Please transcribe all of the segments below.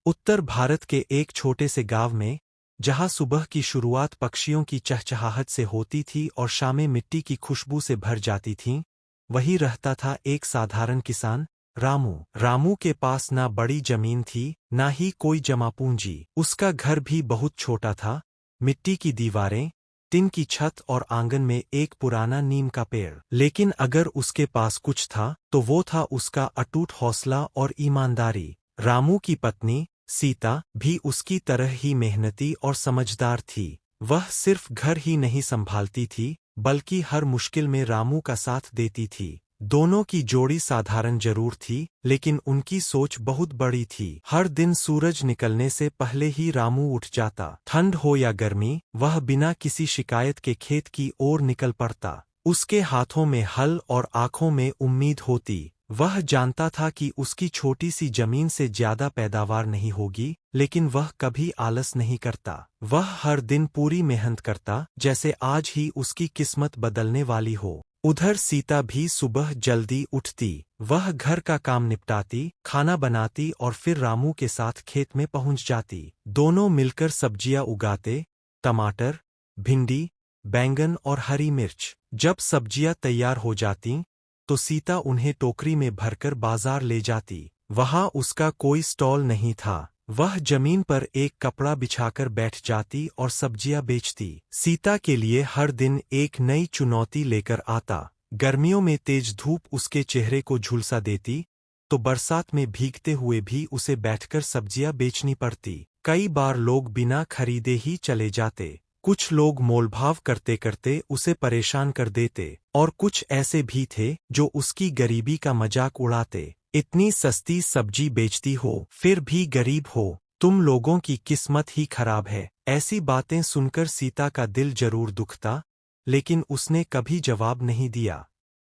उत्तर भारत के एक छोटे से गांव में, जहां सुबह की शुरुआत पक्षियों की चहचहाहट से होती थी और शामें मिट्टी की खुशबू से भर जाती थीं, वहीं रहता था एक साधारण किसान, रामू। रामू के पास ना बड़ी जमीन थी, ना ही कोई जमा पूंजी। उसका घर भी बहुत छोटा था, मिट्टी की दीवारें, टिन की छत और आंगन में एक पुराना नीम का पेड़। लेकिन अगर उसके पास कुछ था, तो वो था उसका अटूट हौसला और ईमानदारी। रामू की पत्नी, सीता, भी उसकी तरह ही मेहनती और समझदार थी। वह सिर्फ घर ही नहीं संभालती थी, बल्कि हर मुश्किल में रामू का साथ देती थी। दोनों की जोड़ी साधारण जरूर थी, लेकिन उनकी सोच बहुत बड़ी थी। हर दिन सूरज निकलने से पहले ही रामू उठ जाता। ठंड हो या गर्मी, वह बिना किसी शिकायत के खेत की ओर निकल पड़ता। उसके हाथों में हल और आंखों में उम्मीद होती। वह जानता था कि उसकी छोटी सी जमीन से ज्यादा पैदावार नहीं होगी, लेकिन वह कभी आलस नहीं करता। वह हर दिन पूरी मेहनत करता, जैसे आज ही उसकी किस्मत बदलने वाली हो। उधर सीता भी सुबह जल्दी उठती। वह घर का काम निपटाती, खाना बनाती और फिर रामू के साथ खेत में पहुंच जाती। दोनों मिलकर सब्जियां उगाते, टमाटर, भिंडी, बैंगन और हरी मिर्च। जब सब्जियां तैयार हो जातीं, तो सीता उन्हें टोकरी में भरकर बाजार ले जाती। वहां उसका कोई स्टॉल नहीं था। वह जमीन पर एक कपड़ा बिछाकर बैठ जाती और सब्जियां बेचती। सीता के लिए हर दिन एक नई चुनौती लेकर आता। गर्मियों में तेज धूप उसके चेहरे को झुलसा देती, तो बरसात में भीगते हुए भी उसे बैठकर सब्जियां बेचनी पड़ती। कई बार लोग बिना खरीदे ही चले जाते। कुछ लोग मोलभाव करते करते उसे परेशान कर देते, और कुछ ऐसे भी थे जो उसकी गरीबी का मजाक उड़ाते। इतनी सस्ती सब्जी बेचती हो, फिर भी गरीब हो, तुम लोगों की किस्मत ही खराब है। ऐसी बातें सुनकर सीता का दिल जरूर दुखता, लेकिन उसने कभी जवाब नहीं दिया।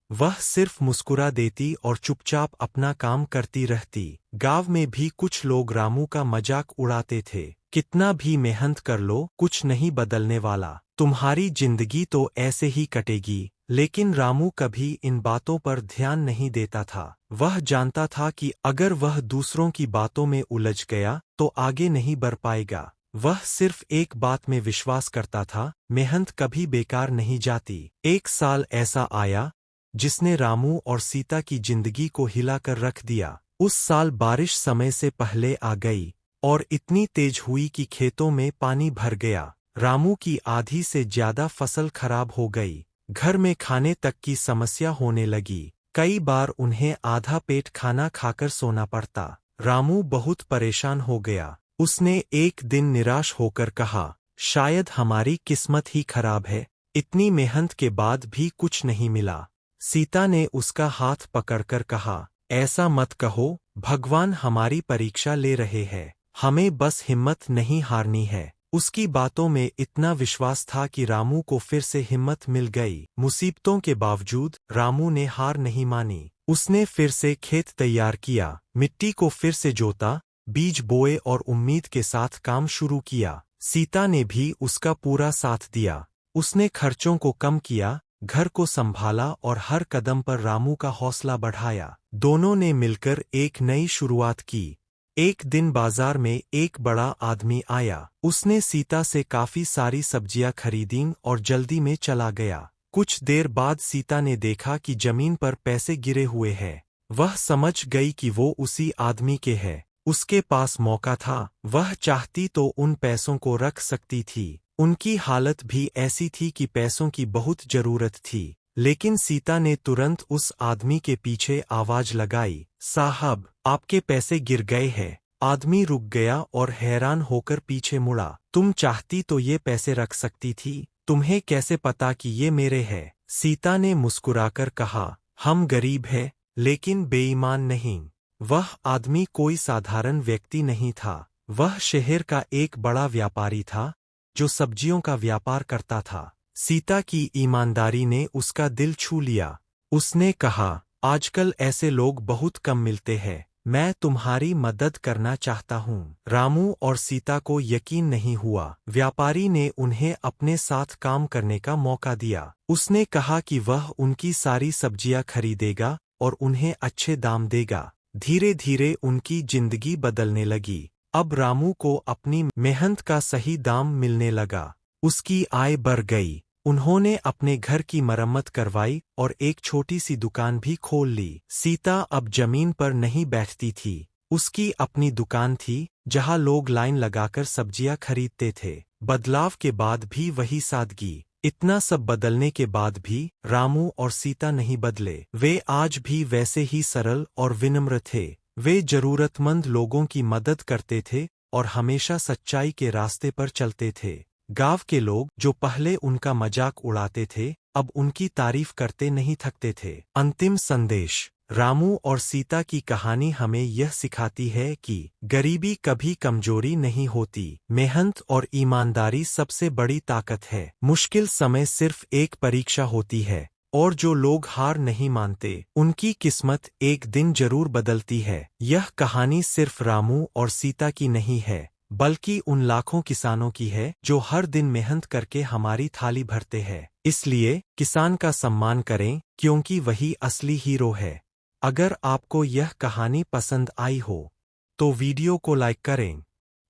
वह सिर्फ मुस्कुरा देती और चुपचाप अपना काम करती रहती। गांव में भी कुछ लोग रामू का मजाक उड़ाते थे। कितना भी मेहनत कर लो, कुछ नहीं बदलने वाला, तुम्हारी जिंदगी तो ऐसे ही कटेगी। लेकिन रामू कभी इन बातों पर ध्यान नहीं देता था। वह जानता था कि अगर वह दूसरों की बातों में उलझ गया, तो आगे नहीं बढ़ पाएगा। वह सिर्फ एक बात में विश्वास करता था, मेहनत कभी बेकार नहीं जाती। एक साल ऐसा आया, जिसने रामू और सीता की जिंदगी को हिलाकर रख दिया। उस साल बारिश समय से पहले आ गई, और इतनी तेज हुई कि खेतों में पानी भर गया। रामू की आधी से ज्यादा फसल खराब हो गई। घर में खाने तक की समस्या होने लगी। कई बार उन्हें आधा पेट खाना खाकर सोना पड़ता। रामू बहुत परेशान हो गया। उसने एक दिन निराश होकर कहा, शायद हमारी किस्मत ही खराब है, इतनी मेहनत के बाद भी कुछ नहीं मिला। सीता ने उसका हाथ पकड़कर कहा, ऐसा मत कहो, भगवान हमारी परीक्षा ले रहे हैं, हमें बस हिम्मत नहीं हारनी है। उसकी बातों में इतना विश्वास था कि रामू को फिर से हिम्मत मिल गई। मुसीबतों के बावजूद रामू ने हार नहीं मानी। उसने फिर से खेत तैयार किया, मिट्टी को फिर से जोता, बीज बोए और उम्मीद के साथ काम शुरू किया। सीता ने भी उसका पूरा साथ दिया। उसने खर्चों को कम किया, घर को संभाला और हर कदम पर रामू का हौसला बढ़ाया। दोनों ने मिलकर एक नई शुरुआत की। एक दिन बाजार में एक बड़ा आदमी आया। उसने सीता से काफी सारी सब्जियां खरीदीं और जल्दी में चला गया। कुछ देर बाद सीता ने देखा कि जमीन पर पैसे गिरे हुए हैं। वह समझ गई कि वो उसी आदमी के हैं। उसके पास मौका था, वह चाहती तो उन पैसों को रख सकती थी। उनकी हालत भी ऐसी थी कि पैसों की बहुत जरूरत थी। लेकिन सीता ने तुरंत उस आदमी के पीछे आवाज लगाई, साहब, आपके पैसे गिर गए हैं। आदमी रुक गया और हैरान होकर पीछे मुड़ा। तुम चाहती तो ये पैसे रख सकती थी, तुम्हें कैसे पता कि ये मेरे हैं? सीता ने मुस्कुराकर कहा, हम गरीब हैं, लेकिन बेईमान नहीं। वह आदमी कोई साधारण व्यक्ति नहीं था। वह शहर का एक बड़ा व्यापारी था, जो सब्जियों का व्यापार करता था। सीता की ईमानदारी ने उसका दिल छू लिया। उसने कहा, आजकल ऐसे लोग बहुत कम मिलते हैं, मैं तुम्हारी मदद करना चाहता हूँ। रामू और सीता को यकीन नहीं हुआ। व्यापारी ने उन्हें अपने साथ काम करने का मौका दिया। उसने कहा कि वह उनकी सारी सब्जियां खरीदेगा और उन्हें अच्छे दाम देगा। धीरे धीरे उनकी जिंदगी बदलने लगी। अब रामू को अपनी मेहनत का सही दाम मिलने लगा। उसकी आय बढ़ गई। उन्होंने अपने घर की मरम्मत करवाई और एक छोटी सी दुकान भी खोल ली। सीता अब जमीन पर नहीं बैठती थी। उसकी अपनी दुकान थी जहां लोग लाइन लगाकर सब्जियां खरीदते थे। बदलाव के बाद भी वही सादगी। इतना सब बदलने के बाद भी रामू और सीता नहीं बदले। वे आज भी वैसे ही सरल और विनम्र थे। वे जरूरतमंद लोगों की मदद करते थे और हमेशा सच्चाई के रास्ते पर चलते थे। गांव के लोग जो पहले उनका मजाक उड़ाते थे, अब उनकी तारीफ करते नहीं थकते थे। अंतिम संदेश। रामू और सीता की कहानी हमें यह सिखाती है कि गरीबी कभी कमजोरी नहीं होती। मेहनत और ईमानदारी सबसे बड़ी ताकत है। मुश्किल समय सिर्फ एक परीक्षा होती है और जो लोग हार नहीं मानते, उनकी किस्मत एक दिन जरूर बदलती है। यह कहानी सिर्फ रामू और सीता की नहीं है, बल्कि उन लाखों किसानों की है जो हर दिन मेहनत करके हमारी थाली भरते हैं। इसलिए किसान का सम्मान करें, क्योंकि वही असली हीरो है। अगर आपको यह कहानी पसंद आई हो तो वीडियो को लाइक करें,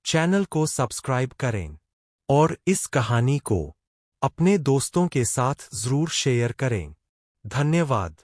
चैनल को सब्सक्राइब करें और इस कहानी को अपने दोस्तों के साथ जरूर शेयर करें। धन्यवाद।